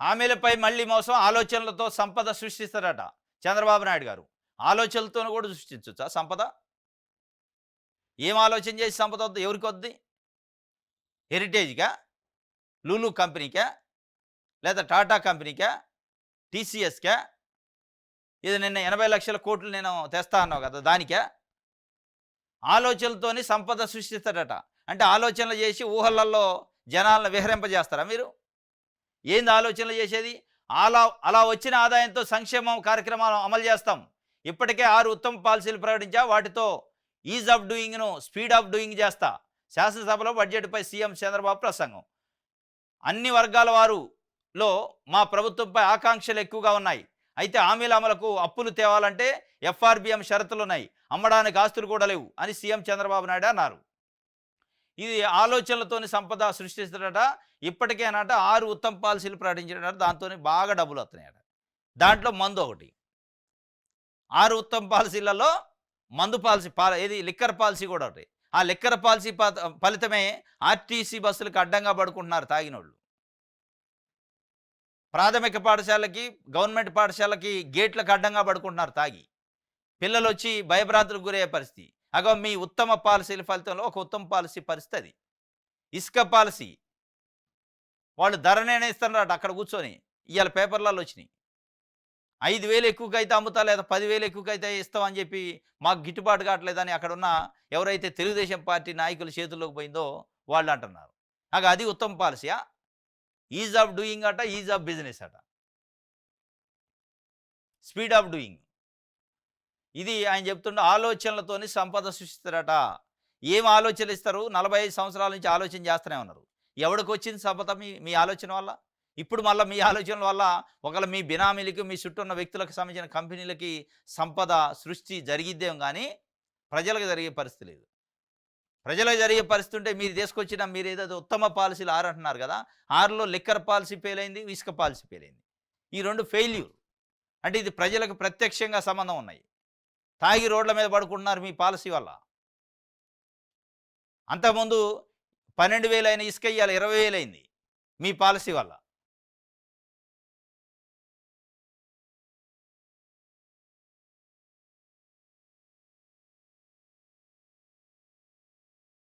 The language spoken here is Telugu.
హామీలపై మళ్ళీ మోసం ఆలోచనలతో సంపద సృష్టిస్తారట చంద్రబాబు నాయుడు గారు. ఆలోచనలతోను కూడా సృష్టించొచ్చా సంపద? ఏం ఆలోచన చేసి సంపద వద్దు ఎవరికొద్ది? హెరిటేజ్‌కా? లూలు కంపెనీకా? లేదా టాటా కంపెనీకా? టీసీఎస్‌కా? ఇది నిన్న 80,00,00,000 కోట్లు నేను తెస్తా అన్నావు కదా! దానికా? ఆలోచనలతోని సంపద సృష్టిస్తాడట. అంటే ఆలోచనలు చేసి ఊహలల్లో జనాలను విహరింపజేస్తారా మీరు? ఏంది ఆలోచనలు చేసేది? అలా వచ్చిన ఆదాయంతో సంక్షేమం కార్యక్రమాలు అమలు చేస్తాం. ఇప్పటికే 6 ఉత్తమ పాలసీలు ప్రకటించా. వాటితో ఈజ్ ఆఫ్ డూయింగ్‌ను స్పీడ్ ఆఫ్ డూయింగ్ చేస్తా. శాసనసభలో బడ్జెట్‌పై సీఎం చంద్రబాబు ప్రసంగం. అన్ని వర్గాల వారులో మా ప్రభుత్వంపై ఆకాంక్షలు ఎక్కువగా ఉన్నాయి. అయితే హామీల అమలుకు అప్పులు తేవాలంటే ఎఫ్ఆర్‌బిఎం షరతులున్నాయి. అమ్మడానికి ఆస్తులు కూడా లేవు అని సీఎం చంద్రబాబు నాయుడు అన్నారు. ఇది ఆలోచనలతోని సంపద సృష్టిస్తాడట. ఇప్పటికేనట 6 ఉత్తమ పాలసీలు ప్రకటించాడట. దాంతోని బాగా డబ్బులు వస్తున్నాయట. దాంట్లో మందు ఒకటి. 6 ఉత్తమ పాలసీలలో మందు పాలసీ ఏది లిక్కర్ పాలసీ కూడా ఒకటి. ఆ లిక్కర్ పాలసీ ఫలితమే ఆర్టీసీ బస్సులకు అడ్డంగా పడుకుంటున్నారు తాగినోళ్ళు. ప్రాథమిక పాఠశాలకి, గవర్నమెంట్ పాఠశాలకి గేట్లకు అడ్డంగా పడుకుంటున్నారు తాగి. పిల్లలొచ్చి భయభ్రాంతులకు గురయ్యే పరిస్థితి. అగో మీ ఉత్తమ పాలసీల ఫలితంలో ఒక ఉత్తమ పాలసీ పరిస్థితి అది. ఇసుక పాలసీ. వాళ్ళు ధర నిర్ణయిస్తున్నారట అక్కడ కూర్చొని. ఇవాళ పేపర్లలో వచ్చినాయి. 5,000 ఎక్కువకైతే అమ్ముతా లేదా 10,000 ఎక్కువకైతే ఇస్తామని చెప్పి మాకు గిట్టుబాటు కావట్లేదని అక్కడున్న ఎవరైతే తెలుగుదేశం పార్టీ నాయకుల చేతుల్లోకి పోయిందో వాళ్ళు అంటున్నారు. అది ఉత్తమ పాలసీయా? ఈజ్ ఆఫ్ డూయింగ్ అట, ఈజ్ ఆఫ్ బిజినెస్ అట. Speed of doing. ఇది ఆయన చెప్తుండే ఆలోచనలతోని సంపద సృష్టిస్తారట. ఏం ఆలోచనలు ఇస్తారు? 45 సంవత్సరాల నుంచి ఆలోచన చేస్తూనే ఉన్నారు. ఎవడికొచ్చింది సంపద మీ ఆలోచన వల్ల? ఇప్పుడు మళ్ళీ మీ ఆలోచనల వల్ల ఒకవేళ మీ బినామీలకి, మీ చుట్టూ ఉన్న వ్యక్తులకు సంబంధించిన కంపెనీలకి సంపద సృష్టి జరిగిద్దేమో కానీ ప్రజలకు జరిగే పరిస్థితి లేదు. ప్రజలకు జరిగే పరిస్థితి ఉంటే మీరు తీసుకొచ్చిన మీరు ఏదైతే ఉత్తమ పాలసీలు 6 అంటున్నారు కదా, 6లో లిక్కర్ పాలసీ ఫెయిల్ అయింది, ఇసుక పాలసీ ఫెయిల్ అయింది. ఈ 2 ఫెయిల్యూర్. అంటే ఇది ప్రజలకు ప్రత్యక్షంగా సంబంధం ఉన్నాయి. తాగి రోడ్ల మీద పడుకుంటున్నారు మీ పాలసీ వల్ల. అంతకుముందు 12,000 అయిన ఇసుక ఇవాళ 20,000 అయింది మీ పాలసీ వల్ల.